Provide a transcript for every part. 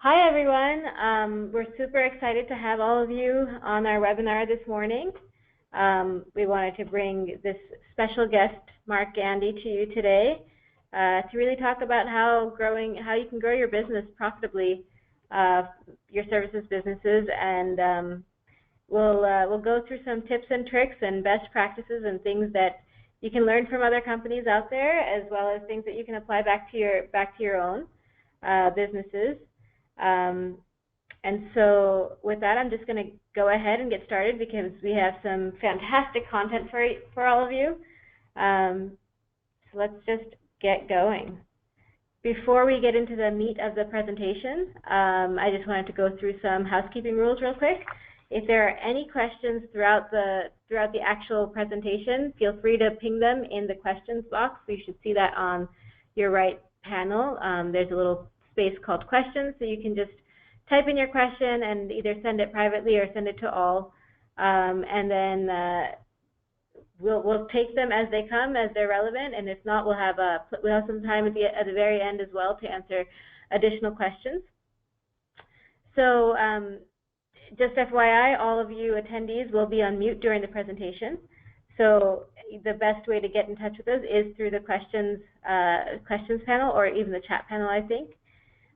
Hi everyone. We're super excited to have all of you on our webinar this morning. We wanted to bring this special guest, Mark Gandy, to you today to really talk about how you can grow your business profitably, your services businesses, and we'll go through some tips and tricks and best practices and things that you can learn from other companies out there, as well as things that you can apply back to your own businesses. And so with that, I'm just going to go ahead and get started because we have some fantastic content for all of you. So let's just get going. Before we get into the meat of the presentation, I just wanted to go through some housekeeping rules real quick. If there are any questions throughout the actual presentation, feel free to ping them in the questions box. You should see that on your right panel. There's a little space called questions, so you can just type in your question and either send it privately or send it to all, and then we'll take them as they come, as they're relevant, and if not, we'll have some time at the very end as well to answer additional questions. So just FYI, all of you attendees will be on mute during the presentation. So the best way to get in touch with us is through the questions panel or even the chat panel, I think.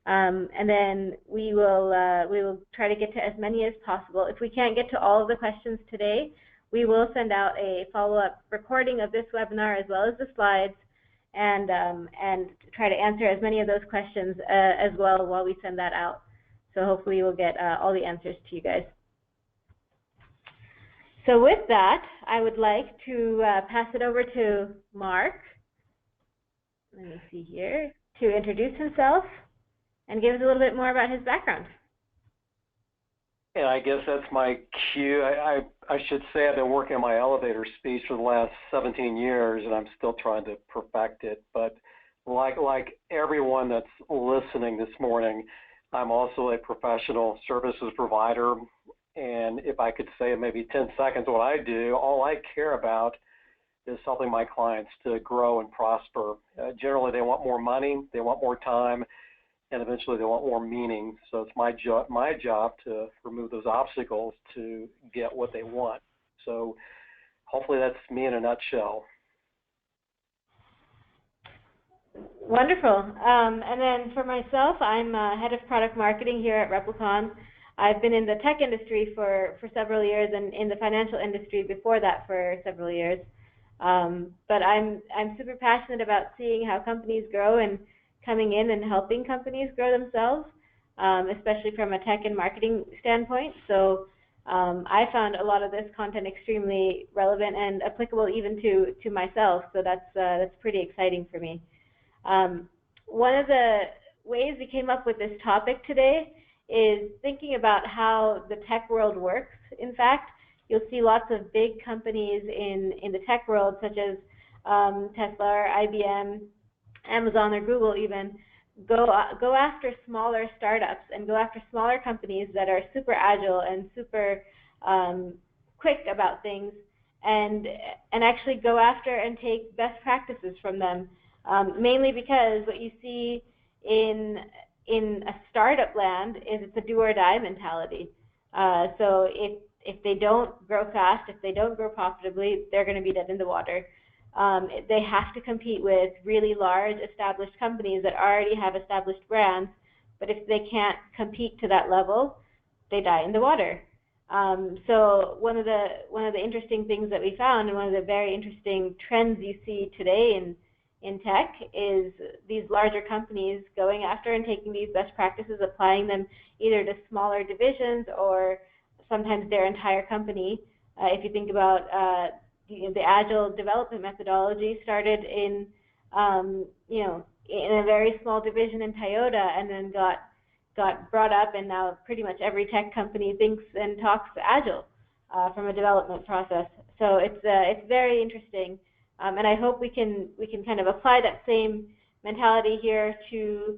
And then we will try to get to as many as possible. If we can't get to all of the questions today, we will send out a follow-up recording of this webinar as well as the slides, and try to answer as many of those questions as well while we send that out. So hopefully we'll get all the answers to you guys. So with that, I would like to pass it over to Mark. Let me see here, to introduce himself and give us a little bit more about his background. And I guess that's my cue. I should say I've been working on my elevator speech for the last 17 years, and I'm still trying to perfect it. But like everyone that's listening this morning, I'm also a professional services provider. And if I could say in maybe 10 seconds what I do, all I care about is helping my clients to grow and prosper. Generally, they want more money, they want more time, and eventually they want more meaning. So it's my job to remove those obstacles to get what they want. So hopefully that's me in a nutshell. Wonderful. And then for myself, I'm head of product marketing here at Replicon. I've been in the tech industry for several years, and in the financial industry before that for several years. But I'm super passionate about seeing how companies grow and coming in and helping companies grow themselves, especially from a tech and marketing standpoint. So I found a lot of this content extremely relevant and applicable even to myself. So that's pretty exciting for me. One of the ways we came up with this topic today is thinking about how the tech world works. In fact, you'll see lots of big companies in the tech world, such as Tesla or IBM, Amazon or Google even, go after smaller startups and go after smaller companies that are super agile and super quick about things, and actually go after and take best practices from them. Mainly because what you see in a startup land is it's a do or die mentality. So if they don't grow fast, if they don't grow profitably, they're going to be dead in the water. They have to compete with really large established companies that already have established brands, but if they can't compete to that level, they die in the water. So one of the interesting things that we found, and one of the very interesting trends you see today in tech, is these larger companies going after and taking these best practices, applying them either to smaller divisions or sometimes their entire company. If you think about the agile development methodology, started in in a very small division in Toyota, and then got brought up, and now pretty much every tech company thinks and talks agile from a development process. So it's very interesting. And I hope we can kind of apply that same mentality here to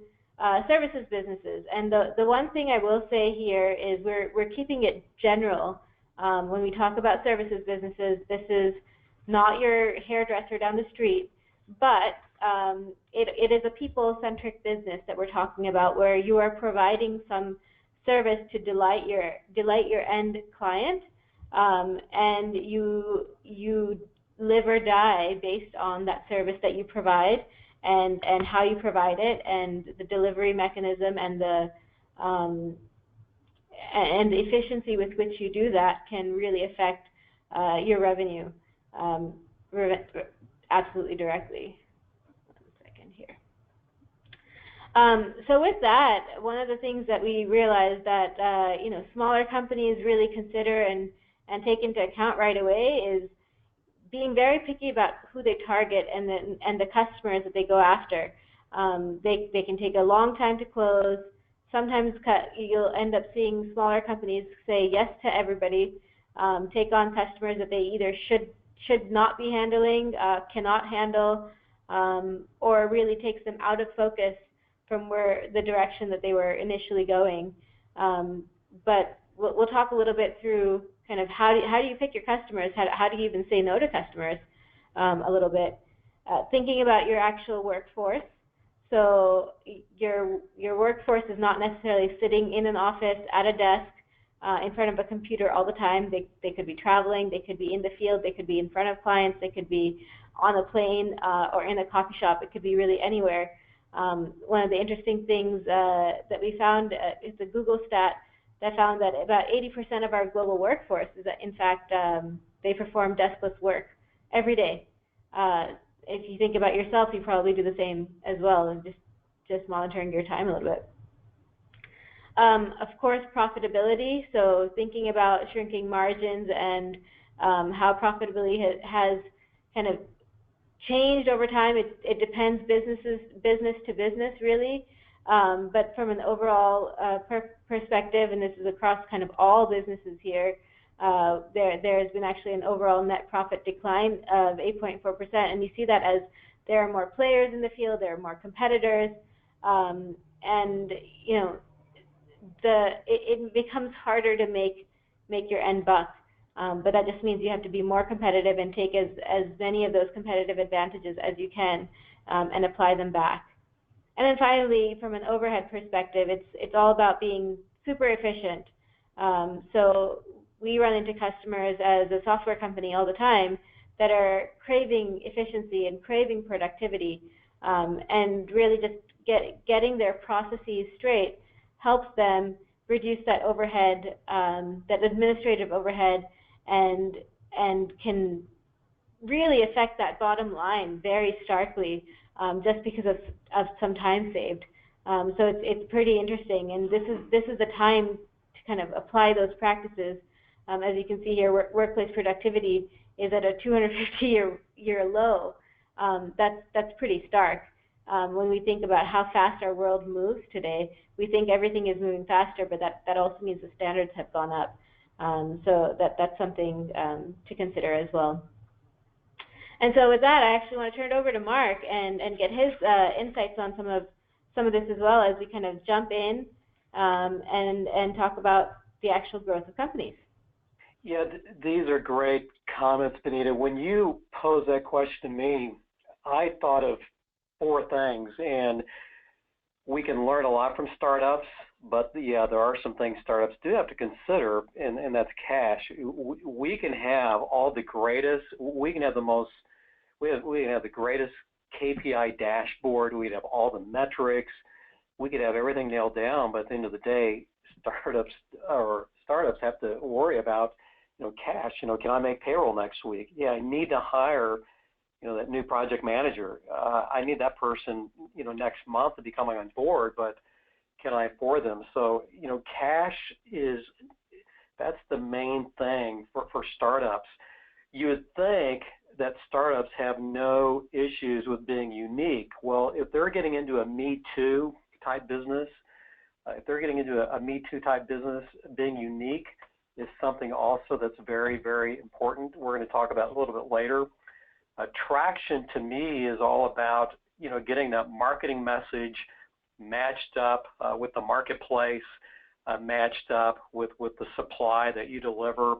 services businesses. And the one thing I will say here is we're keeping it general. When we talk about services businesses, this is not your hairdresser down the street, but it is a people-centric business that we're talking about, where you are providing some service to delight your end client, and you live or die based on that service that you provide, and how you provide it, and the delivery mechanism, and the efficiency with which you do that can really affect your revenue absolutely directly. Here. So with that, one of the things that we realized that smaller companies really consider and take into account right away is being very picky about who they target and the customers that they go after. They can take a long time to close. Sometimes you'll end up seeing smaller companies say yes to everybody, take on customers that they either should not be handling, cannot handle, or really takes them out of focus from the direction that they were initially going. But we'll talk a little bit through kind of how do you pick your customers, how do you even say no to customers a little bit. Thinking about your actual workforce. So your workforce is not necessarily sitting in an office at a desk in front of a computer all the time. They could be traveling, they could be in the field, they could be in front of clients, they could be on a plane or in a coffee shop. It could be really anywhere. One of the interesting things that we found is a Google stat that found that about 80% of our global workforce is that, in fact, they perform deskless work every day. If you think about yourself, you probably do the same as well, and just monitoring your time a little bit. Of course, profitability. So thinking about shrinking margins and how profitability has kind of changed over time. It depends business to business, really. But from an overall perspective, and this is across kind of all businesses here, there has been actually an overall net profit decline of 8.4%, and you see that as there are more players in the field, there are more competitors, and it becomes harder to make your end buck. But that just means you have to be more competitive and take as many of those competitive advantages as you can and apply them back. And then finally, from an overhead perspective, it's all about being super efficient. So we run into customers as a software company all the time that are craving efficiency and craving productivity, and really just getting their processes straight helps them reduce that overhead, that administrative overhead, and can really affect that bottom line very starkly, just because of some time saved. So it's pretty interesting, and this is the time to kind of apply those practices. As you can see here, workplace productivity is at a 250-year low. That's pretty stark. When we think about how fast our world moves today, we think everything is moving faster, but that also means the standards have gone up. So that's something to consider as well. And so with that, I actually want to turn it over to Mark and get his insights on some of this as well, as we kind of jump in and talk about the actual growth of companies. Yeah, these are great comments, Benita. When you posed that question to me, I thought of four things, and we can learn a lot from startups, but yeah, there are some things startups do have to consider, and that's cash. We can have all the greatest, we can have the most, we can have the greatest KPI dashboard, we can have all the metrics, we could have everything nailed down, but at the end of the day, startups have to worry about, cash. Can I make payroll next week? Yeah, I need to hire, that new project manager. I need that person, next month to be coming on board, but can I afford them? So, cash that's the main thing for startups. You would think that startups have no issues with being unique. Well, if they're getting into a Me Too type business, being unique is something also that's very, very important. We're going to talk about a little bit later. Traction to me is all about, getting that marketing message matched up with the marketplace, matched up with the supply that you deliver.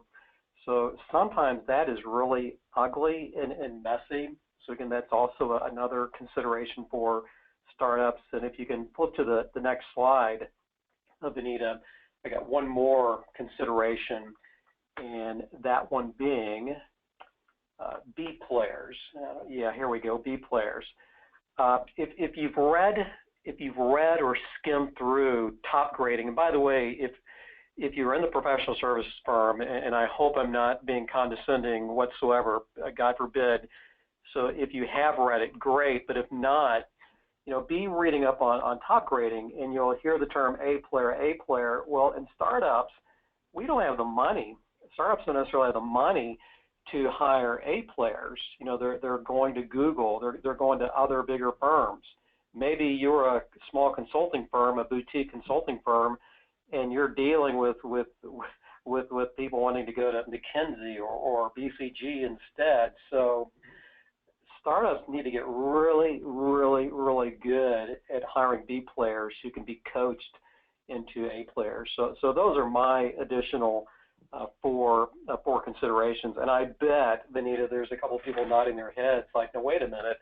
So sometimes that is really ugly and messy. So again, that's also another consideration for startups. And if you can flip to the next slide, Benita, I got one more consideration, and that one being B players. Yeah, here we go, B players. If you've read or skimmed through top grading, and by the way, if you're in the professional services firm, and I hope I'm not being condescending whatsoever, God forbid. So if you have read it, great. But if not, be reading up on top grading, and you'll hear the term A player, A player. Well, in startups, we don't have the money. Startups don't necessarily have the money to hire A players. They're going to Google. They're going to other bigger firms. Maybe you're a small consulting firm, a boutique consulting firm, and you're dealing with people wanting to go to McKinsey or BCG instead. So startups need to get really, really, really good at hiring B players who can be coached into A players. So those are my additional four considerations. And I bet, Benita, there's a couple of people nodding their heads like, no, wait a minute,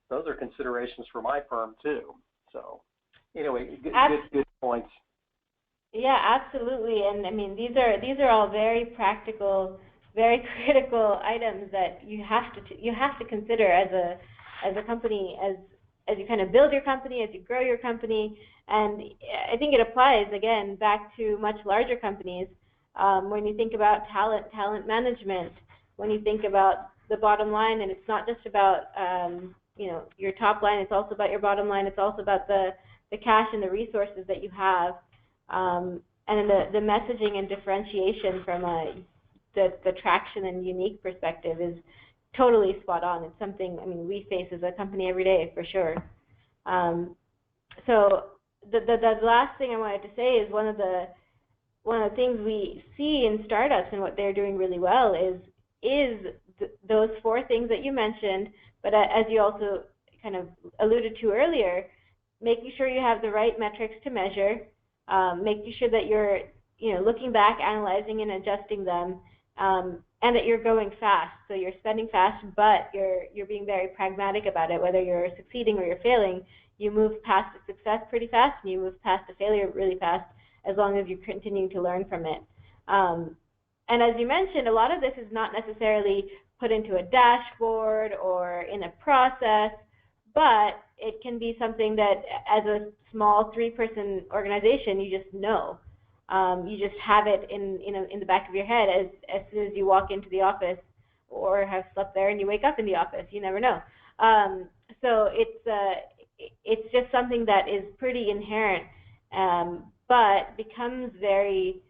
those are considerations for my firm too. So anyway, good points. Yeah, absolutely. And I mean, these are all very practical, very critical items that you have to consider as a company, as you kind of build your company, as you grow your company. And I think it applies again back to much larger companies. When you think about talent management, when you think about the bottom line, and it's not just about your top line, it's also about your bottom line. It's also about the cash and the resources that you have. And then the messaging and differentiation from the traction and unique perspective is totally spot on. It's something, I mean, we face as a company every day for sure. So the last thing I wanted to say is one of the things we see in startups and what they're doing really well is those four things that you mentioned, but as you also kind of alluded to earlier, making sure you have the right metrics to measure, making sure that you're looking back, analyzing and adjusting them, and that you're going fast. So you're spending fast, but you're being very pragmatic about it. Whether you're succeeding or you're failing, you move past the success pretty fast, and you move past the failure really fast, as long as you're continuing to learn from it. And as you mentioned, a lot of this is not necessarily put into a dashboard or in a process, but it can be something that as a small 3-person organization, you just know. You just have it in the back of your head as soon as you walk into the office or have slept there and you wake up in the office. You never know. So it's just something that is pretty inherent, but becomes very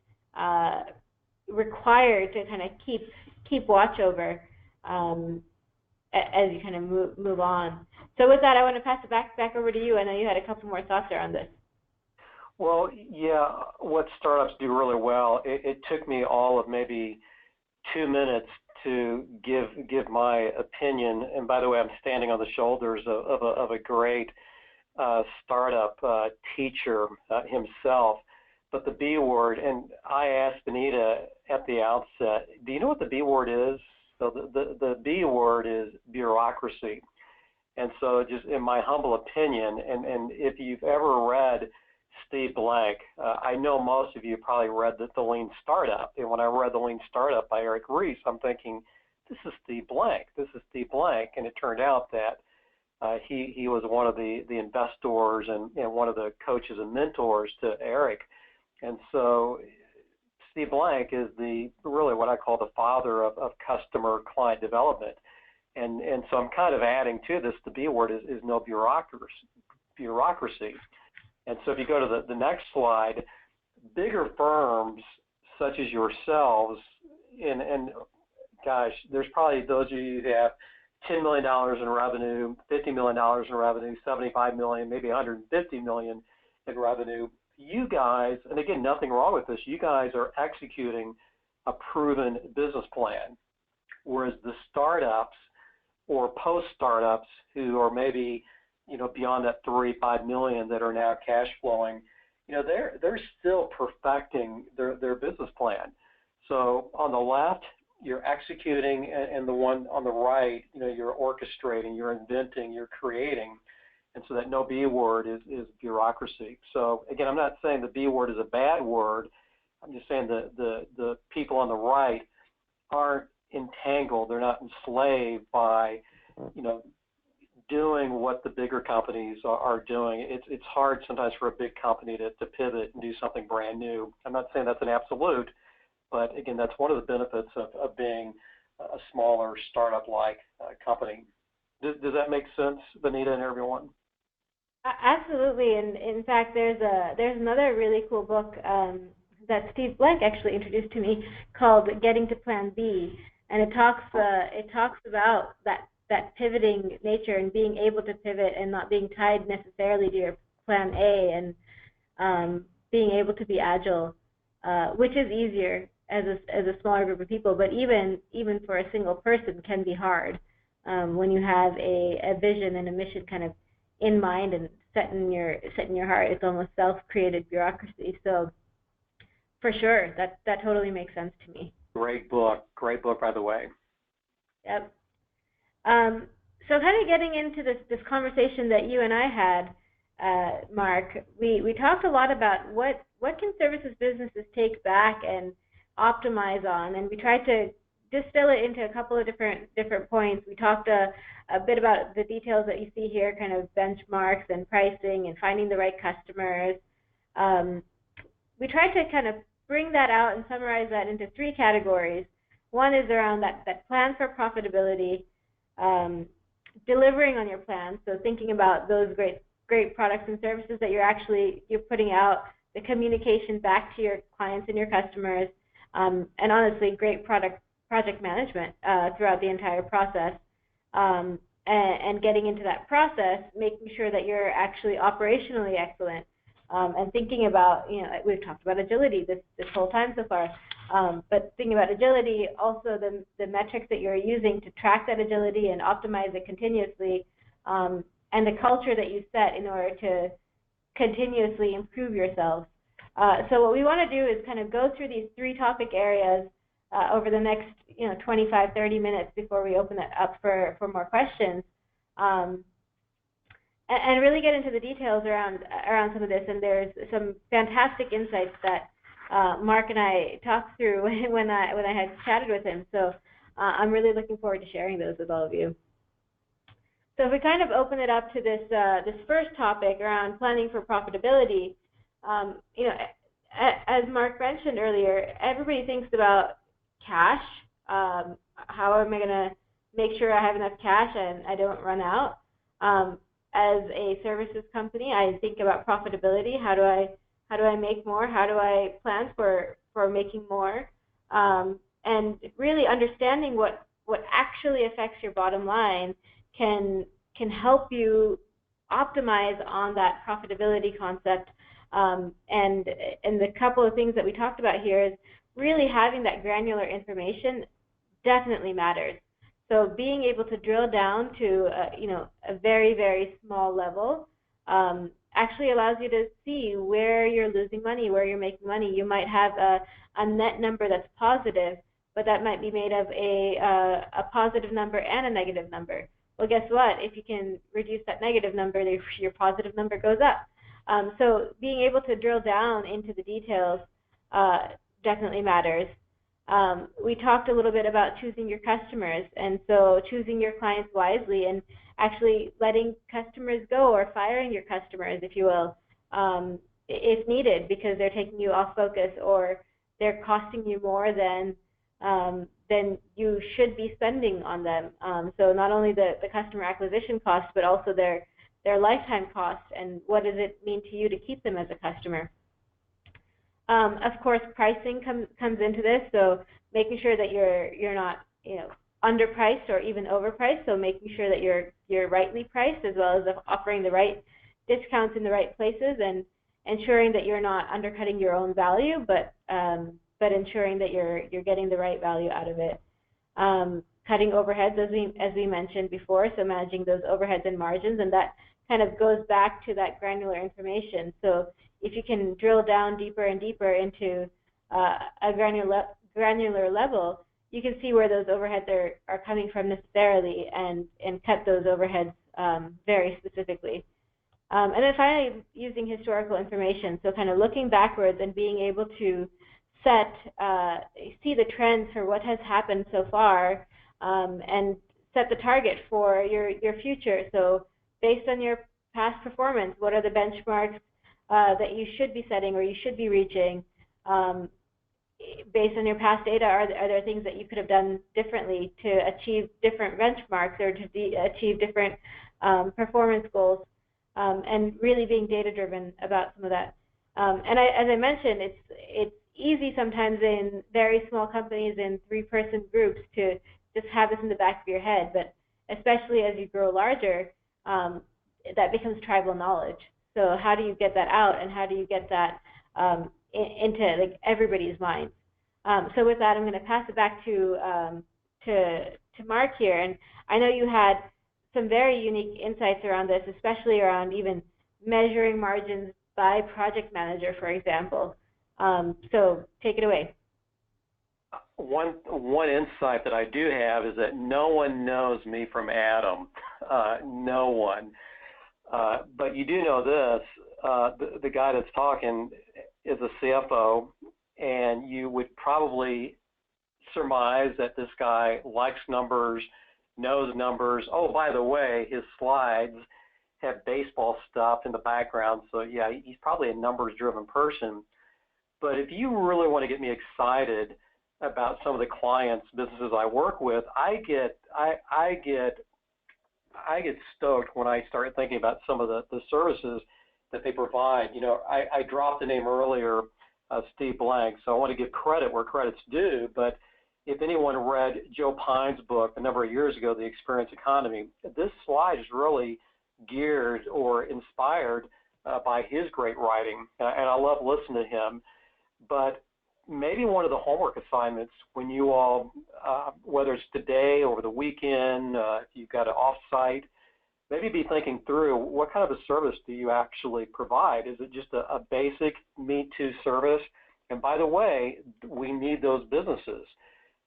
required to kind of keep watch over as you kind of move on. So with that, I want to pass it back over to you. I know you had a couple more thoughts around this. Well, yeah, what startups do really well, it took me all of maybe 2 minutes to give my opinion. And by the way, I'm standing on the shoulders of a great startup teacher himself. But the B word, and I asked Benita at the outset, do you know what the B word is? So the B word is bureaucracy. And so just in my humble opinion, and if you've ever read Steve Blank, I know most of you probably read the Lean Startup. And when I read the Lean Startup by Eric Ries, I'm thinking, this is Steve Blank. This is Steve Blank. And it turned out that he was one of the investors and one of the coaches and mentors to Eric. And so Steve Blank is really what I call the father of customer client development. And so I'm kind of adding to this, the B word is no bureaucracy. And so if you go to the next slide, bigger firms such as yourselves, and gosh, there's probably those of you who have $10 million in revenue, $50 million in revenue, $75 million, maybe $150 million in revenue. You guys, and again, nothing wrong with this, you guys are executing a proven business plan, whereas the startups or post-startups who are maybe beyond that $3-5 million that are now cash flowing, they're still perfecting their business plan. So on the left, you're executing, and the one on the right, you're orchestrating, you're inventing, you're creating. And so that no B word is bureaucracy. So again, I'm not saying the B word is a bad word. I'm just saying the people on the right aren't entangled. They're not enslaved by, doing what the bigger companies are doing. It's hard sometimes for a big company to pivot and do something brand new. I'm not saying that's an absolute, but again, that's one of the benefits of being a smaller startup-like company. Does that make sense, Benita and everyone? Absolutely, and in fact, there's another really cool book that Steve Blank actually introduced to me called Getting to Plan B, and it talks about that pivoting nature and being able to pivot and not being tied necessarily to your Plan A, and being able to be agile, which is easier as a smaller group of people, but even for a single person can be hard when you have a vision and a mission kind of in mind and set in your heart. It's almost self-created bureaucracy. So for sure, that totally makes sense to me. Great book, by the way. Yep. So kind of getting into this conversation that you and I had, Mark, we talked a lot about what can services businesses take back and optimize on, and we tried to distill it into a couple of different points. We talked a bit about the details that you see here, kind of benchmarks and pricing and finding the right customers. We tried to kind of bring that out and summarize that into three categories. One is around that plan for profitability, delivering on your plan, so thinking about those great products and services that you're putting out, the communication back to your clients and your customers, and honestly, great project management throughout the entire process, and getting into that process, making sure that you're actually operationally excellent, and thinking about, we've talked about agility this whole time so far, but thinking about agility, also the metrics that you're using to track that agility and optimize it continuously, and the culture that you set in order to continuously improve yourselves. So what we want to do is kind of go through these three topic areas over the next 25, 30 minutes before we open it up for more questions, and really get into the details around some of this. And there's some fantastic insights that Mark and I talked through when I had chatted with him. So I'm really looking forward to sharing those with all of you. So if we kind of open it up to this first topic around planning for profitability, as Mark mentioned earlier, everybody thinks about cash. How am I going to make sure I have enough cash and I don't run out? As a services company, I think about profitability. How do I make more? How do I plan for making more? And really understanding what actually affects your bottom line can help you optimize on that profitability concept. And the couple of things that we talked about here is really having that granular information definitely matters. So being able to drill down to a very, very small level actually allows you to see where you're losing money, where you're making money. You might have a net number that's positive, but that might be made of a positive number and a negative number. Well, guess what? If you can reduce that negative number, your positive number goes up. So being able to drill down into the details definitely matters. We talked a little bit about choosing your customers, and so choosing your clients wisely and actually letting customers go or firing your customers, if you will, if needed, because they're taking you off focus or they're costing you more than you should be spending on them. So not only the customer acquisition cost, but also their lifetime cost, and what does it mean to you to keep them as a customer. Of course, pricing comes into this, so making sure that you're not underpriced or even overpriced. So making sure that you're rightly priced, as well as offering the right discounts in the right places, and ensuring that you're not undercutting your own value, but ensuring that you're getting the right value out of it. Cutting overheads, as we mentioned before, so managing those overheads and margins, and that kind of goes back to that granular information. So if you can drill down deeper and deeper into a granular level, you can see where those overheads are coming from necessarily, and cut those overheads very specifically. And then finally, using historical information, so kind of looking backwards and being able to see the trends for what has happened so far, and set the target for your future. So based on your past performance, what are the benchmarks that you should be setting or you should be reaching? Based on your past data, are there things that you could have done differently to achieve different benchmarks or to achieve different performance goals? And really being data-driven about some of that. And as I mentioned, it's easy sometimes in very small companies in 3-person groups to just have this in the back of your head, but especially as you grow larger, that becomes tribal knowledge. So how do you get that out, and how do you get that into like everybody's minds? So with that, I'm going to pass it back to Mark here, and I know you had some very unique insights around this, especially around even measuring margins by project manager, for example. So take it away. One insight that I do have is that no one knows me from Adam. No one. But you do know this, the guy that's talking is a CFO, and you would probably surmise that this guy likes numbers, knows numbers. Oh, by the way, his slides have baseball stuff in the background, so yeah, he's probably a numbers-driven person. But if you really want to get me excited about some of the clients, businesses I work with, I get stoked when I start thinking about some of the services that they provide. You know, I dropped the name earlier, Steve Blank, so I want to give credit where credit's due, but if anyone read Joe Pine's book a number of years ago, The Experience Economy, this slide is really geared or inspired by his great writing, and I love listening to him. But maybe one of the homework assignments when you all, whether it's today, over the weekend, if you've got an off-site, maybe be thinking through what kind of a service do you actually provide? Is it just a basic Me Too service? And by the way, we need those businesses.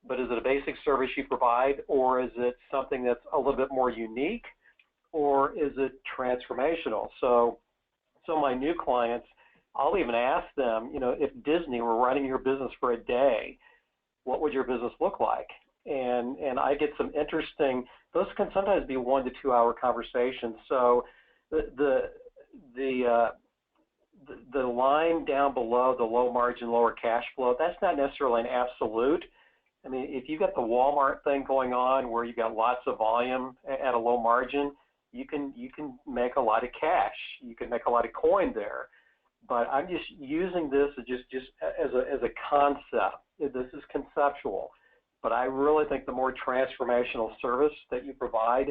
But is it a basic service you provide, or is it something that's a little bit more unique, or is it transformational? So my new clients, I'll even ask them, you know, if Disney were running your business for a day, what would your business look like? And I get some interesting, those can sometimes be 1 to 2 hour conversations. So the line down below, the low margin, lower cash flow, that's not necessarily an absolute. I mean, if you've got the Walmart thing going on where you've got lots of volume at a low margin, you can make a lot of cash. You can make a lot of coin there. But I'm just using this just as a concept. This is conceptual. But I really think the more transformational service that you provide,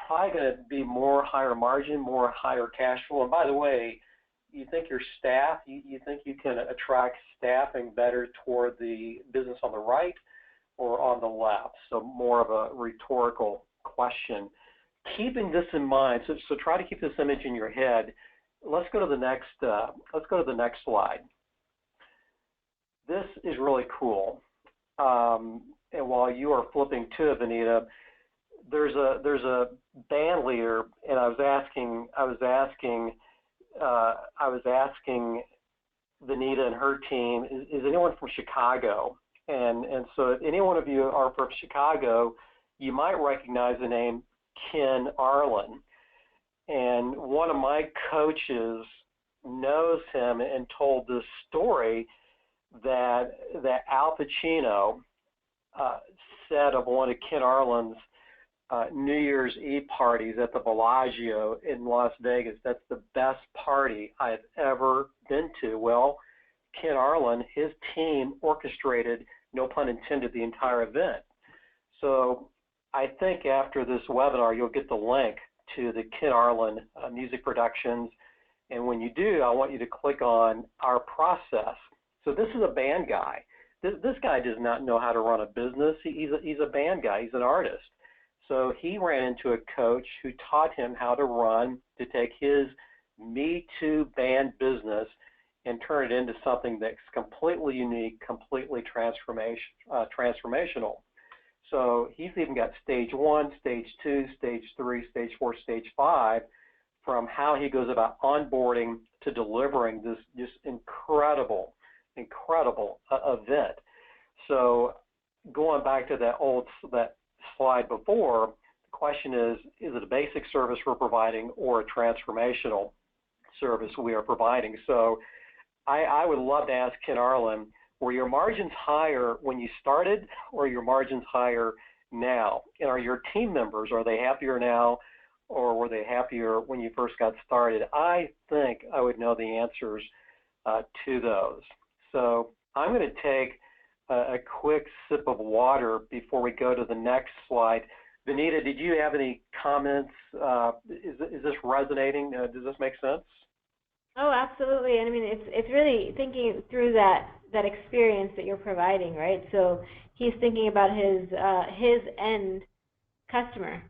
probably going to be more higher margin, more higher cash flow. And by the way, you think your staff, you think you can attract staffing better toward the business on the right or on the left? So more of a rhetorical question. Keeping this in mind, so try to keep this image in your head. Let's go to the next. Let's go to the next slide. This is really cool. And while you are flipping to it, Vanita, there's a band leader, and I was asking Vanita and her team, is anyone from Chicago? And so if any one of you are from Chicago, you might recognize the name Ken Arlen. And one of my coaches knows him and told this story that Al Pacino said of one of Ken Arlen's New Year's Eve parties at the Bellagio in Las Vegas, that's the best party I've ever been to. Well, Ken Arlen, his team orchestrated, no pun intended, the entire event. So I think after this webinar, you'll get the link to the Ken Arlen music productions. And when you do, I want you to click on our process. So this is a band guy. This guy does not know how to run a business. He's a band guy. He's an artist. So he ran into a coach who taught him how to take his Me Too band business and turn it into something that's completely unique, completely transformational. So he's even got stage 1, stage 2, stage 3, stage 4, stage 5, from how he goes about onboarding to delivering this just incredible event. So going back to that slide before, the question is it a basic service we're providing or a transformational service we are providing? So I would love to ask Ken Arlen, were your margins higher when you started, or are your margins higher now? And are your team members, are they happier now, or were they happier when you first got started? I think I would know the answers to those. So I'm going to take a quick sip of water before we go to the next slide. Benita, did you have any comments? Is this resonating? Does this make sense? Oh, absolutely. And I mean, it's really thinking through that experience that you're providing, right? So he's thinking about his end customer,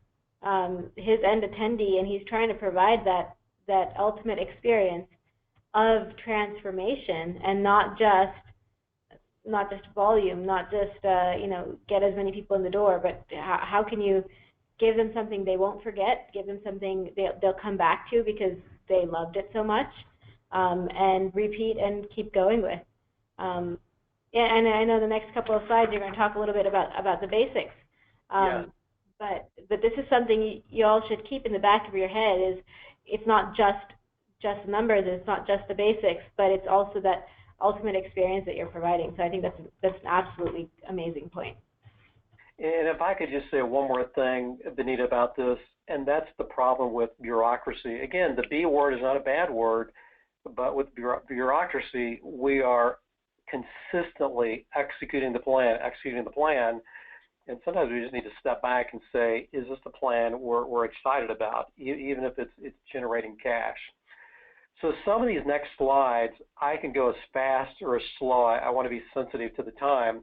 his end attendee, and he's trying to provide that ultimate experience of transformation, and not just volume, not just get as many people in the door, but how can you give them something they won't forget, give them something they'll come back to because they loved it so much, and repeat and keep going with. And I know the next couple of slides you're going to talk a little bit about the basics. Yeah. But this is something you all should keep in the back of your head. Is it's not just numbers, it's not just the basics, but it's also that ultimate experience that you're providing. So I think that's an absolutely amazing point. And if I could just say one more thing, Benita, about this, and that's the problem with bureaucracy. Again, the B word is not a bad word, but with bureaucracy, we are consistently executing the plan, and sometimes we just need to step back and say, is this the plan we're excited about, even if it's generating cash? So some of these next slides, I can go as fast or as slow. I want to be sensitive to the time.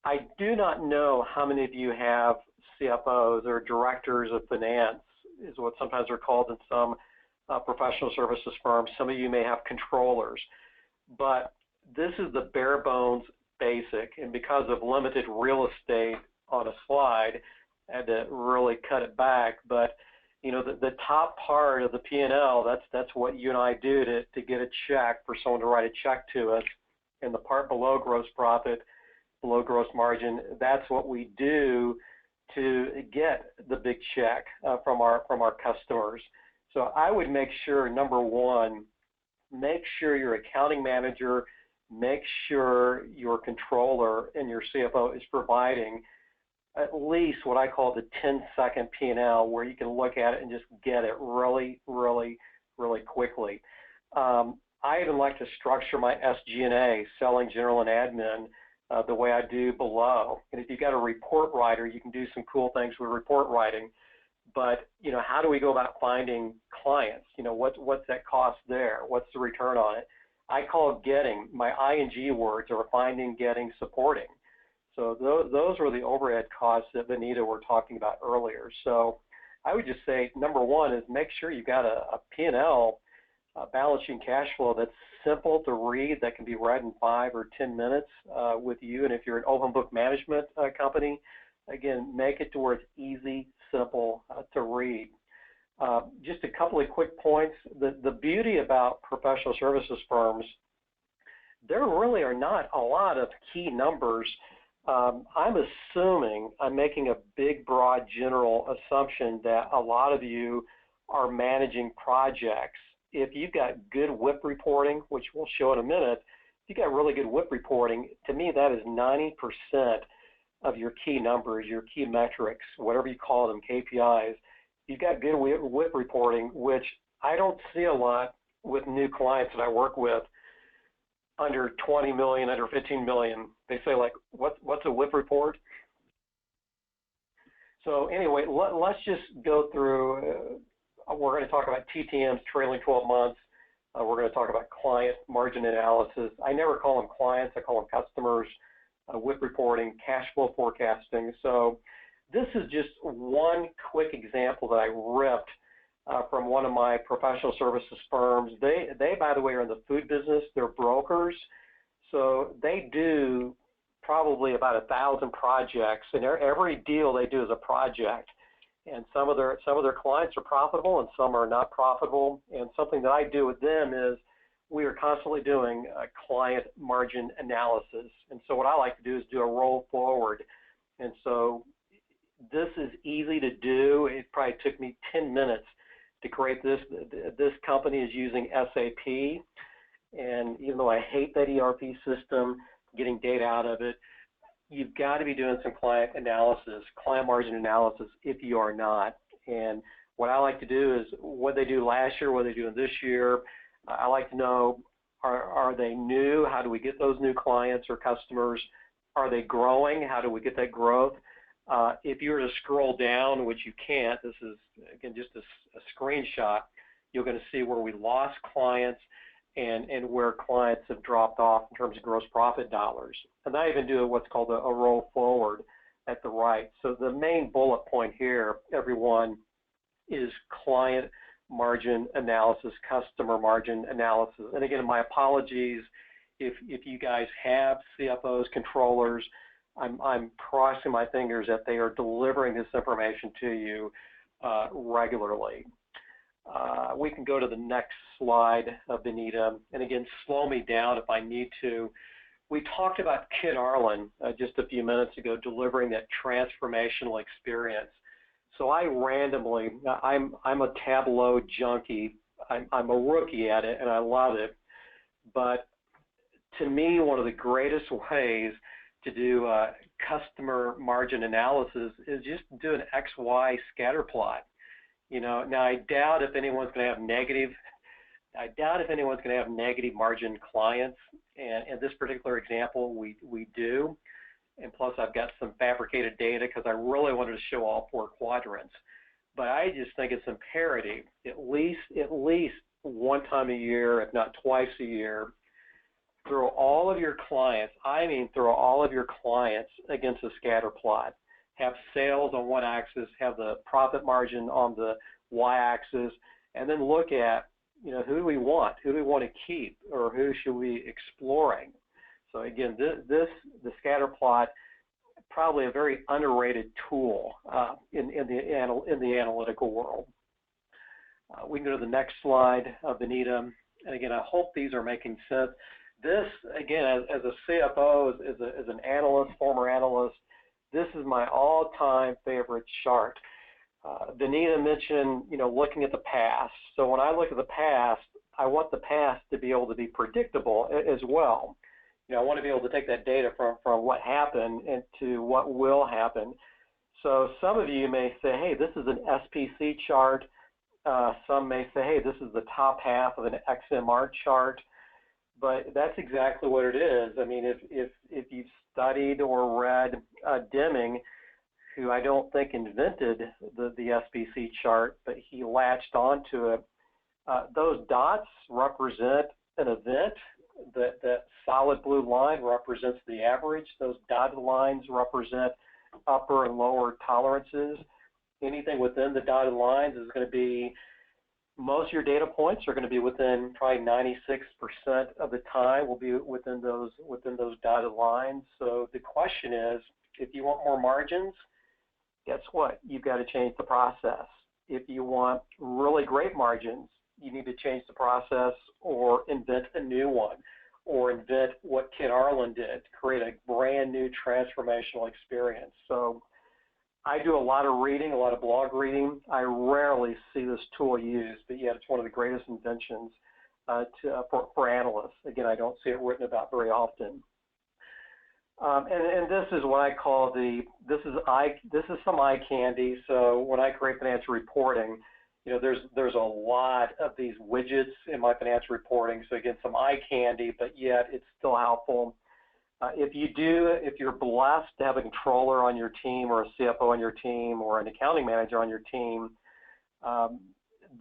I do not know how many of you have CFOs or directors of finance, is what sometimes are called in some professional services firms. Some of you may have controllers, but this is the bare bones basic, and because of limited real estate on a slide, I had to really cut it back. But you know, the top part of the P&L, that's what you and I do to get a check, for someone to write a check to us, and the part below gross profit, below gross margin, that's what we do to get the big check from our customers. So I would make sure, number one, make sure your accounting manager, make sure your controller and your CFO is providing at least what I call the 10-second P&L, where you can look at it and just get it really, really, really quickly. I even like to structure my SG&A, selling, general, and admin, the way I do below. And if you've got a report writer, you can do some cool things with report writing. But you know, how do we go about finding clients? You know, what's that cost there? What's the return on it? I call getting, my ING words are finding, getting, supporting. So those were the overhead costs that Benita were talking about earlier. So I would just say, number one is make sure you've got a P&L, balance sheet, cash flow that's simple to read, that can be read in 5 or 10 minutes with you. And if you're an open book management company, again, make it to where it's easy, simple to read. Just a couple of quick points. The beauty about professional services firms, there really are not a lot of key numbers. I'm assuming, I'm making a big, broad, general assumption that a lot of you are managing projects. If you've got good WIP reporting, which we'll show in a minute, if you've got really good WIP reporting, to me that is 90% of your key numbers, your key metrics, whatever you call them, KPIs. You've got good WIP reporting, which I don't see a lot with new clients that I work with under 20 million, under 15 million. They say, like, what's a WIP report? So anyway, let's just go through, we're going to talk about TTMs, trailing 12 months. We're going to talk about client margin analysis. I never call them clients, I call them customers, WIP reporting, cash flow forecasting. So this is just one quick example that I ripped from one of my professional services firms. They, by the way, are in the food business. They're brokers. So they do probably about 1,000 projects, and every deal they do is a project. And some of their clients are profitable and some are not profitable. And something that I do with them is we are constantly doing client margin analysis. And so what I like to do is do a roll forward. And so this is easy to do. It probably took me 10 minutes to create this. This company is using SAP. And even though I hate that ERP system, getting data out of it, you've got to be doing some client analysis, client margin analysis, if you are not. And what I like to do is what they do last year, what they're doing this year. I like to know, are they new? How do we get those new clients or customers? Are they growing? How do we get that growth? If you were to scroll down, which you can't, this is, again, just a screenshot, you're going to see where we lost clients and where clients have dropped off in terms of gross profit dollars. And I even do what's called a roll forward at the right. So the main bullet point here, everyone, is client margin analysis, customer margin analysis. And again, my apologies if you guys have CFOs, controllers. I'm crossing my fingers that they are delivering this information to you regularly. We can go to the next slide, Benita, and again, slow me down if I need to. We talked about Kit Arlen just a few minutes ago, delivering that transformational experience. So I randomly, I'm a Tableau junkie. I'm a rookie at it, and I love it. But to me, one of the greatest ways to do customer margin analysis is just do an XY scatter plot. You know, now I doubt if anyone's going to have negative margin clients, and in this particular example, we do. And plus, I've got some fabricated data because I really wanted to show all 4 quadrants. But I just think it's imperative, at least one time a year, if not twice a year, throw all of your clients, throw all of your clients against a scatter plot. Have sales on one axis, have the profit margin on the y-axis, and then look at, who do we want? Who do we want to keep, or who should we be exploring? So again, the scatter plot, probably a very underrated tool in the analytical world. We can go to the next slide, Benita. And again, I hope these are making sense. This, again, as a CFO, as an analyst, former analyst, this is my all-time favorite chart. Benita mentioned, looking at the past. So when I look at the past, I want the past to be able to be predictable as well. I want to be able to take that data from what happened into what will happen. So some of you may say, hey, this is an SPC chart. Some may say, hey, this is the top half of an XMR chart. But that's exactly what it is. I mean, if you've studied or read Deming, who I don't think invented the SPC chart, but he latched onto it, those dots represent an event. That solid blue line represents the average. Those dotted lines represent upper and lower tolerances. Anything within the dotted lines is going to be, most of your data points are going to be within probably 96% of the time will be within those dotted lines. So the question is, if you want more margins, guess what? You've got to change the process. If you want really great margins, you need to change the process or invent a new one, or invent what Kit Arlen did, create a brand new transformational experience. So I do a lot of reading, a lot of blog reading. I rarely see this tool used, but yet it's one of the greatest inventions for analysts. Again, I don't see it written about very often. And this is what I call this is some eye candy. So when I create financial reporting, there's a lot of these widgets in my financial reporting. So again, some eye candy, but yet it's still helpful. If you're blessed to have a controller on your team, or a CFO on your team, or an accounting manager on your team,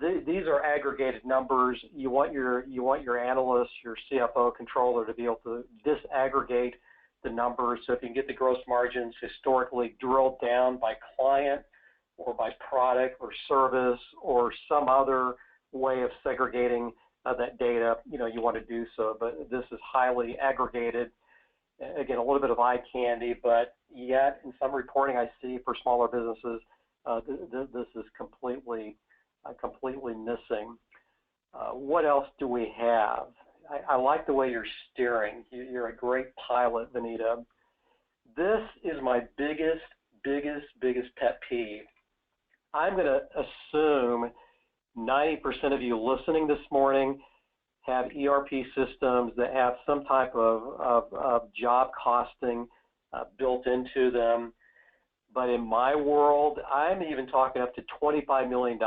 these are aggregated numbers. You want your analyst, your CFO, controller to be able to disaggregate the numbers. So if you can get the gross margins historically drilled down by client, or by product or service or some other way of segregating that data, you want to do so. But this is highly aggregated. Again, a little bit of eye candy, but yet in some reporting I see for smaller businesses, this is completely missing. What else do we have? I like the way you're steering. You're a great pilot, Vanita. This is my biggest pet peeve. I'm going to assume 90% of you listening this morning have ERP systems that have some type of job costing built into them. But in my world, I'm even talking up to $25 million,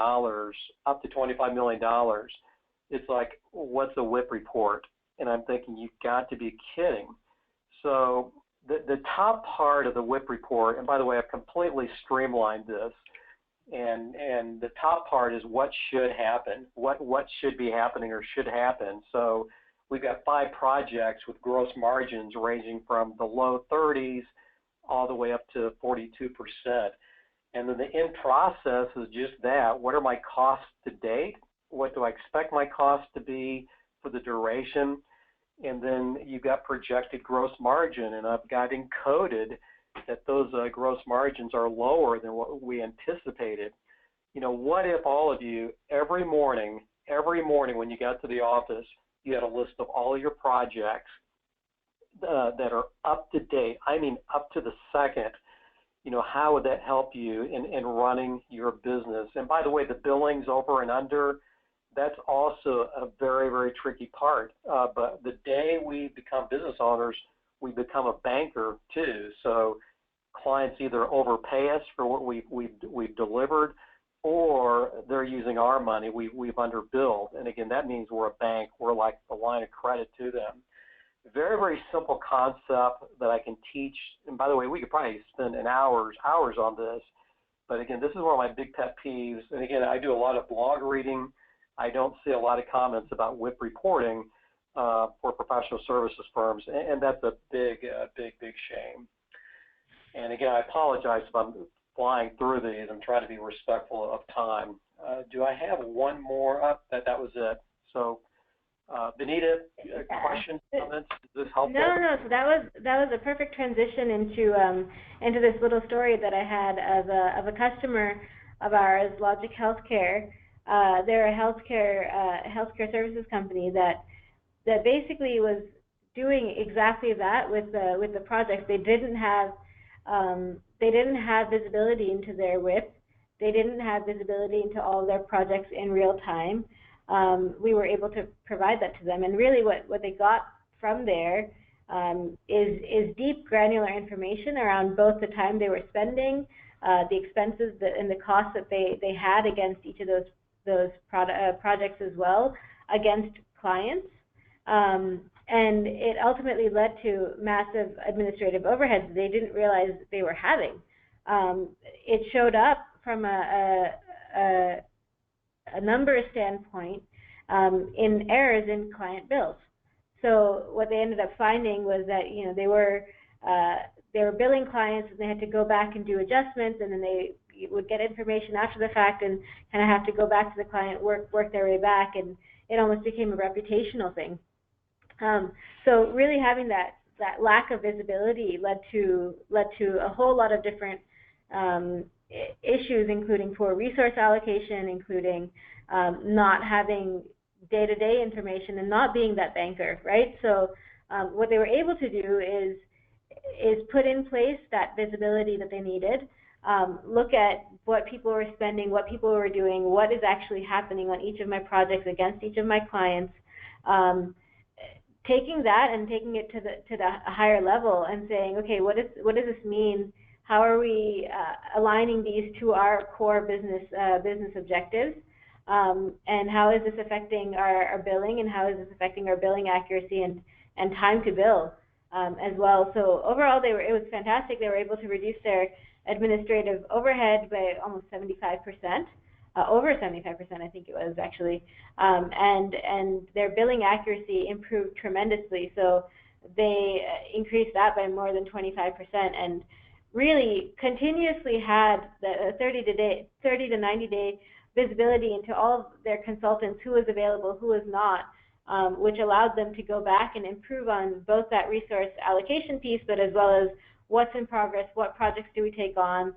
It's like, what's a WIP report? And I'm thinking, you've got to be kidding. So the top part of the WIP report, and by the way, I've completely streamlined this, and the top part is what should happen, what should be happening or should happen. So we've got 5 projects with gross margins ranging from the low 30s all the way up to 42%. And then the in process is just that. What are my costs to date? What do I expect my costs to be for the duration? And then you've got projected gross margin, and I've got encoded that those gross margins are lower than what we anticipated. What if all of you, every morning when you got to the office, you had a list of all of your projects that are up to date, I mean up to the second. How would that help you in running your business? And by the way, the billings over and under, that's also a very tricky part. But the day we become business owners, we become a banker too. So clients either overpay us for what we've delivered, or they're using our money. We've underbilled. And again, that means we're a bank. We're like the line of credit to them. Very simple concept that I can teach. And by the way, we could probably spend hours on this. But again, this is one of my big pet peeves. And again, I do a lot of blog reading. I don't see a lot of comments about WIP reporting for professional services firms, and that's a big shame. And again, I apologize if I'm flying through these. I'm trying to be respectful of time. Do I have one more up? That was it. So, Vanita, questions, comments? Is this helpful? No. So that was a perfect transition into this little story that I had of a customer of ours, Logic Healthcare. They're a healthcare services company that basically was doing exactly that with the projects. They didn't have visibility into their WIP. They didn't have visibility into all of their projects in real time. We were able to provide that to them, and really what they got from there is deep granular information around both the time they were spending, the expenses and the costs that they had against each of those projects as well, against clients. And it ultimately led to massive administrative overheads they didn't realize they were having. It showed up from a number standpoint in errors in client bills. So what they ended up finding was that they were billing clients, and they had to go back and do adjustments, and then they would get information after the fact and kind of have to go back to the client, work their way back, and it almost became a reputational thing. So really having that lack of visibility led to a whole lot of different issues, including poor resource allocation, including not having day-to-day information and not being that banker, right? So what they were able to do is put in place that visibility that they needed, look at what people were spending, what people were doing, what is actually happening on each of my projects against each of my clients, taking that and taking it to the higher level and saying, okay, what does this mean? How are we aligning these to our core business objectives? And how is this affecting our billing, and how is this affecting our billing accuracy and time to bill as well? So overall, it was fantastic. They were able to reduce their administrative overhead by almost 75%, over 75%, I think it was actually, and their billing accuracy improved tremendously. So they increased that by more than 25%, and really continuously had the 30 to 90 day visibility into all of their consultants, who was available, who was not, which allowed them to go back and improve on both that resource allocation piece, but as well as what's in progress, what projects do we take on,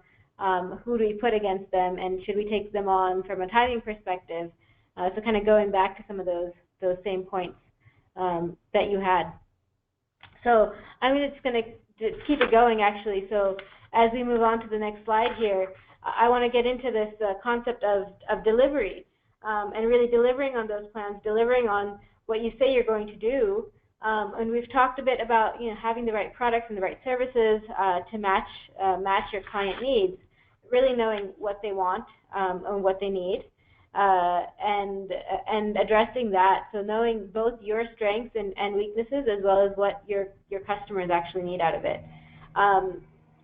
who do we put against them, and should we take them on from a timing perspective. So kind of going back to some of those same points that you had. So I'm just going to keep it going, actually. So as we move on to the next slide here, I want to get into this concept of delivery, and really delivering on those plans, delivering on what you say you're going to do. And we've talked a bit about having the right products and the right services to match your client needs, really knowing what they want and what they need, and addressing that. So knowing both your strengths and weaknesses, as well as what your customers actually need out of it.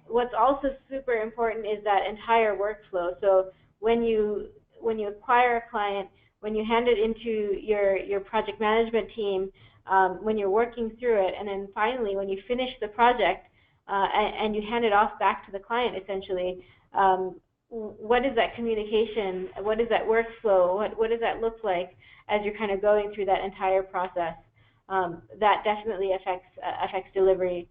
What's also super important is that entire workflow. So when you acquire a client, when you hand it into your project management team, when you're working through it, and then finally when you finish the project and you hand it off back to the client, essentially, what is that communication? What is that workflow? What does that look like as you're kind of going through that entire process? That definitely affects delivery.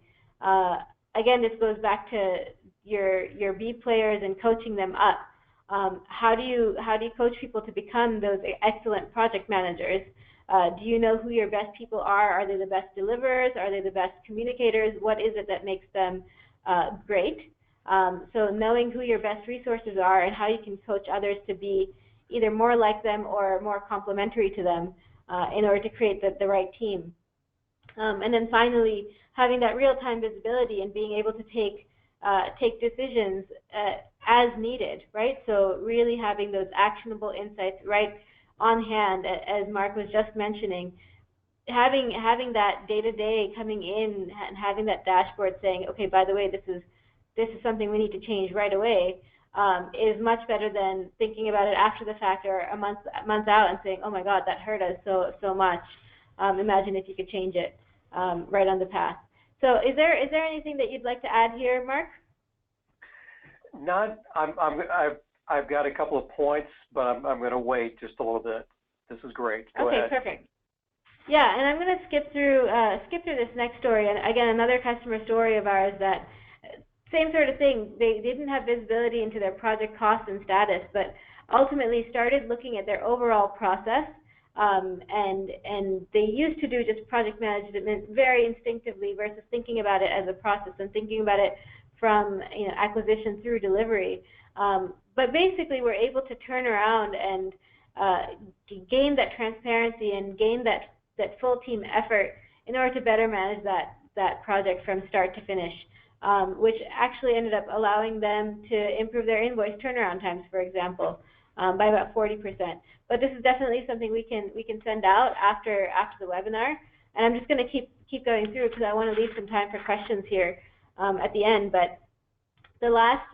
Again, this goes back to your B players and coaching them up. How do you coach people to become those excellent project managers? Do you know who your best people are? Are they the best deliverers? Are they the best communicators? What is it that makes them great? So knowing who your best resources are and how you can coach others to be either more like them or more complementary to them in order to create the right team. And then finally, having that real-time visibility and being able to take decisions as needed, right? So really having those actionable insights right on hand, as Mark was just mentioning, having that day-to-day coming in and having that dashboard saying, okay, by the way, this is something we need to change right away, is much better than thinking about it after the fact or a month out and saying, oh my God, that hurt us so much. Imagine if you could change it right on the path. So is there anything that you'd like to add here, Mark? I've got a couple of points, but I'm going to wait just a little bit. This is great. Go ahead. Okay, perfect. Yeah, and I'm going to skip through this next story. And again, another customer story of ours that same sort of thing. They didn't have visibility into their project cost and status, but ultimately started looking at their overall process. And they used to do just project management very instinctively versus thinking about it as a process and thinking about it from acquisition through delivery. But basically, we're able to turn around and gain that transparency and gain that full team effort in order to better manage that project from start to finish, which actually ended up allowing them to improve their invoice turnaround times, for example, by about 40%. But this is definitely something we can send out after the webinar. And I'm just going to keep going through because I want to leave some time for questions here at the end. But the last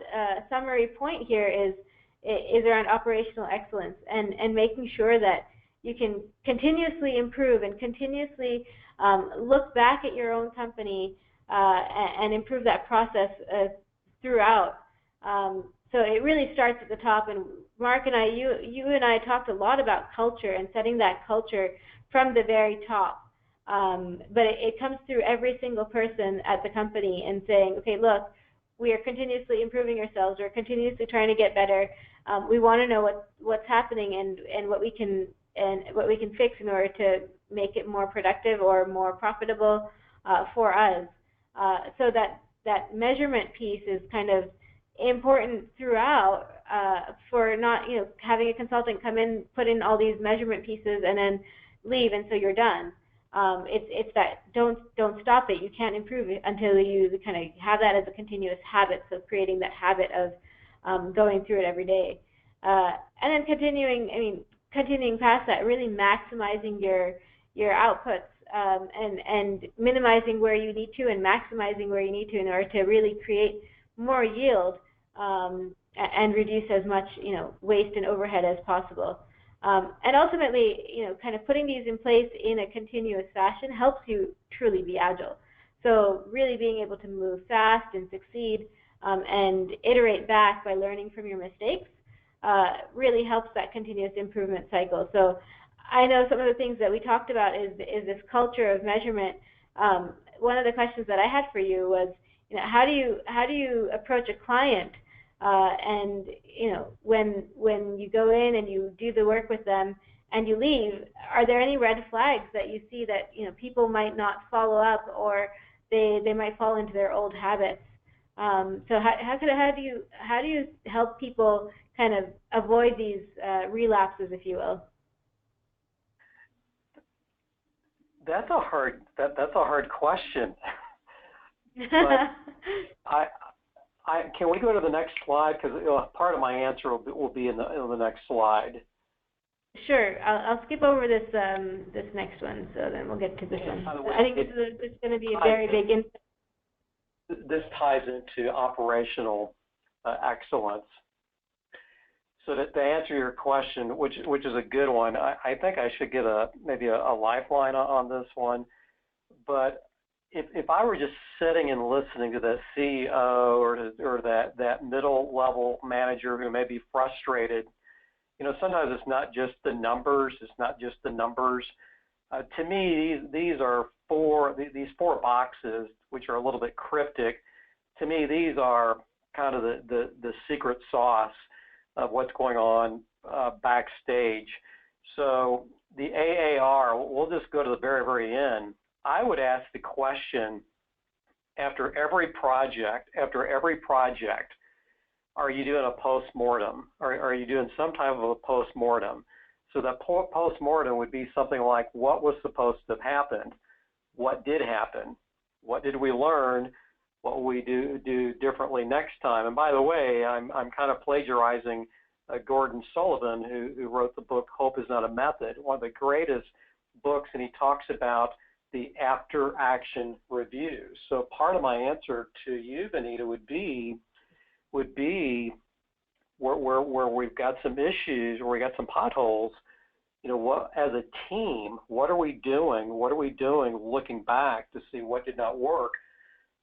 summary point here is around operational excellence and making sure that you can continuously improve and continuously look back at your own company and improve that process throughout. So it really starts at the top, and Mark and you and I talked a lot about culture and setting that culture from the very top. But it comes through every single person at the company and saying, okay, look, we are continuously improving ourselves. We're continuously trying to get better. We want to know what's happening and what we can fix in order to make it more productive or more profitable for us. So that measurement piece is kind of important throughout for not having a consultant come in, put in all these measurement pieces, and then leave, and so you're done. It's that don't stop it. You can't improve it until you kind of have that as a continuous habit. So creating that habit of going through it every day, and then continuing past that, really maximizing your outputs and minimizing where you need to and maximizing where you need to in order to really create more yield and reduce as much waste and overhead as possible. And ultimately, kind of putting these in place in a continuous fashion helps you truly be agile. So really being able to move fast and succeed and iterate back by learning from your mistakes really helps that continuous improvement cycle. So I know some of the things that we talked about is this culture of measurement. One of the questions that I had for you was, how do you approach a client, and when you go in and you do the work with them and you leave, are there any red flags that you see that people might not follow up, or they might fall into their old habits? So how do you help people kind of avoid these relapses, if you will? That's a hard question. But can we go to the next slide, because part of my answer will be in the next slide. Sure, I'll skip over this next one, so then we'll get to this one. I think this is going to be a very big impact. This ties into operational excellence. So to answer your question, which is a good one, I think I should get maybe a lifeline on this one. But if I were just sitting and listening to the CEO or that middle level manager who may be frustrated, sometimes it's not just the numbers. It's not just the numbers. To me, these four boxes, which are a little bit cryptic. To me, these are kind of the secret sauce of what's going on backstage. So the AAR, we'll just go to the very, very end. I would ask the question after every project, are you doing a post-mortem? Are you doing some type of a post-mortem? So that post-mortem would be something like, what was supposed to have happened? What did happen? What did we learn? What will we do differently next time? And by the way, I'm kind of plagiarizing Gordon Sullivan, who wrote the book Hope Is Not a Method, one of the greatest books, and he talks about the after-action review. So part of my answer to you, Benita, would be where we've got some issues, where we got some potholes. What, as a team, what are we doing? What are we doing looking back to see what did not work?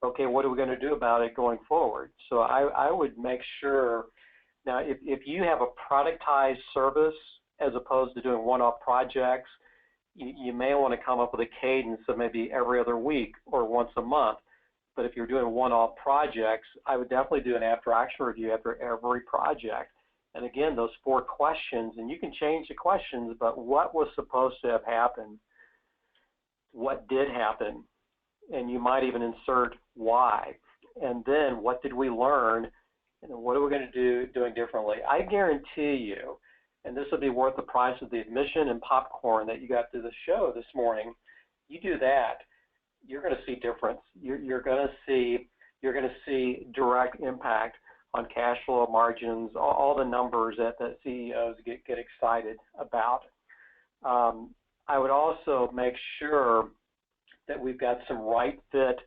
Okay, what are we going to do about it going forward? So I would make sure, now if you have a productized service as opposed to doing one-off projects, you may want to come up with a cadence of maybe every other week or once a month. But if you're doing one-off projects, I would definitely do an after-action review after every project. And again, those four questions, and you can change the questions, but what was supposed to have happened? What did happen? And you might even insert why. And then what did we learn? And what are we going to do doing differently? I guarantee you, and this will be worth the price of the admission and popcorn that you got through the show this morning, you do that, you're going to see difference. You're going to see direct impact on cash flow margins, all the numbers that CEOs get excited about. I would also make sure that we've got some right fit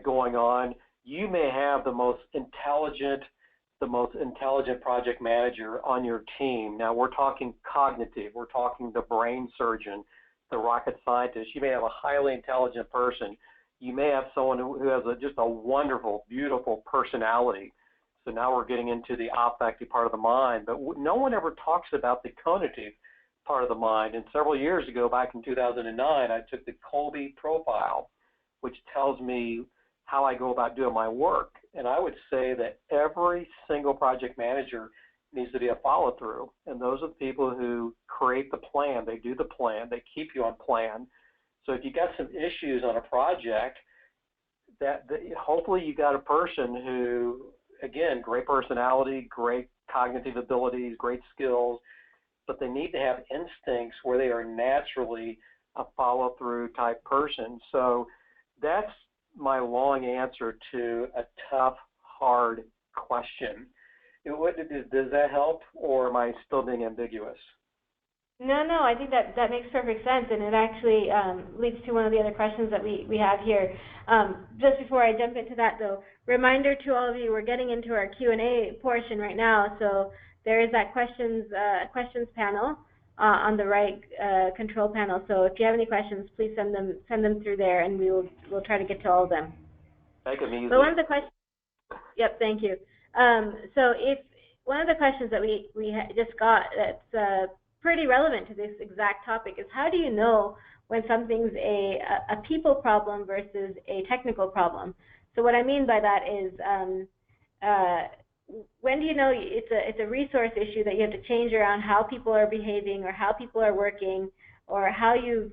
going on. You may have the most intelligent project manager on your team. Now we're talking cognitive. We're talking the brain surgeon, the rocket scientist. You may have a highly intelligent person. You may have someone who has just a wonderful, beautiful personality. So now we're getting into the affective part of the mind. But no one ever talks about the cognitive part of the mind. And several years ago, back in 2009, I took the Kolbe profile, which tells me how I go about doing my work. And I would say that every single project manager needs to be a follow-through. And those are the people who create the plan. They do the plan. They keep you on plan. So if you got some issues on a project, that hopefully you got a person who, again, great personality, great cognitive abilities, great skills, but they need to have instincts where they are naturally a follow-through type person. So that's my long answer to a tough, hard question. Does that help, or am I still being ambiguous? No, I think that makes perfect sense, and it actually leads to one of the other questions that we have here. Just before I jump into that, though, reminder to all of you, we're getting into our Q&A portion right now, so there is that questions panel on the right control panel. So if you have any questions, please send them through there, and we'll try to get to all of them. Make them easy. But one of the questions. Yep, thank you. So if one of the questions that we just got that's pretty relevant to this exact topic is how do you know when something's a people problem versus a technical problem? So what I mean by that is uh, when do you know it's a resource issue that you have to change around how people are behaving or how people are working or how you've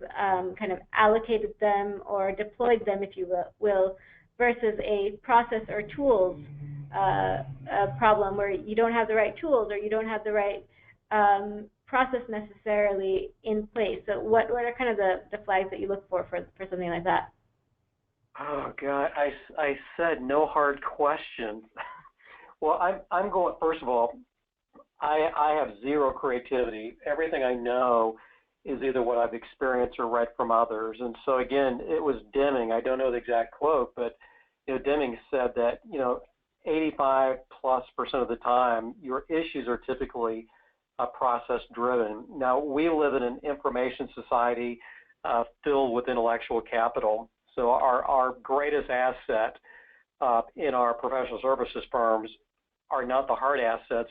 kind of allocated them or deployed them, if you will, versus a process or tools a problem where you don't have the right tools or you don't have the right process necessarily in place. So what are kind of the flags that you look for something like that? Oh God, I said no hard questions. Well, I'm going. First of all, I have zero creativity. Everything I know is either what I've experienced or read from others. And so again, it was Deming. I don't know the exact quote, but Deming said that 85+% of the time your issues are typically process driven. Now we live in an information society filled with intellectual capital. So our greatest asset in our professional services firms are not the hard assets.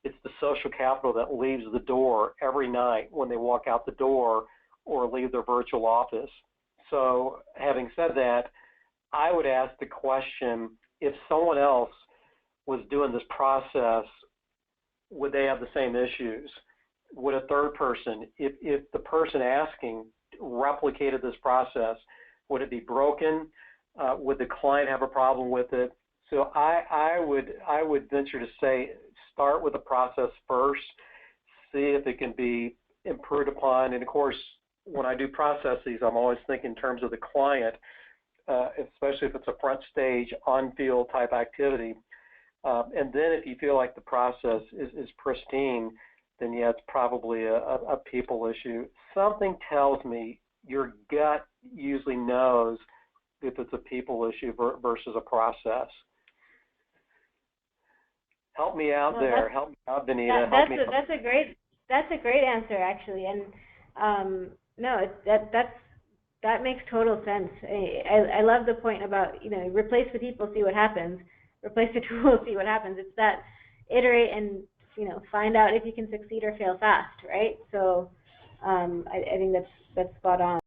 It's the social capital that leaves the door every night when they walk out the door or leave their virtual office. So having said that, I would ask the question, if someone else was doing this process, would they have the same issues? Would a third person, if the person asking replicated this process, would it be broken? Would the client have a problem with it? So I would venture to say start with the process first, see if it can be improved upon. And of course, when I do processes, I'm always thinking in terms of the client, especially if it's a front stage, on-field type activity. And then if you feel like the process is pristine, then yeah, it's probably a people issue. Something tells me your gut usually knows if it's a people issue versus a process. Help me out there. Help me out, Benita. That's a great answer actually, and no, that makes total sense. I love the point about replace the people, see what happens. Replace the tools, see what happens. It's that iterate and find out if you can succeed or fail fast, right? So I think that's spot on.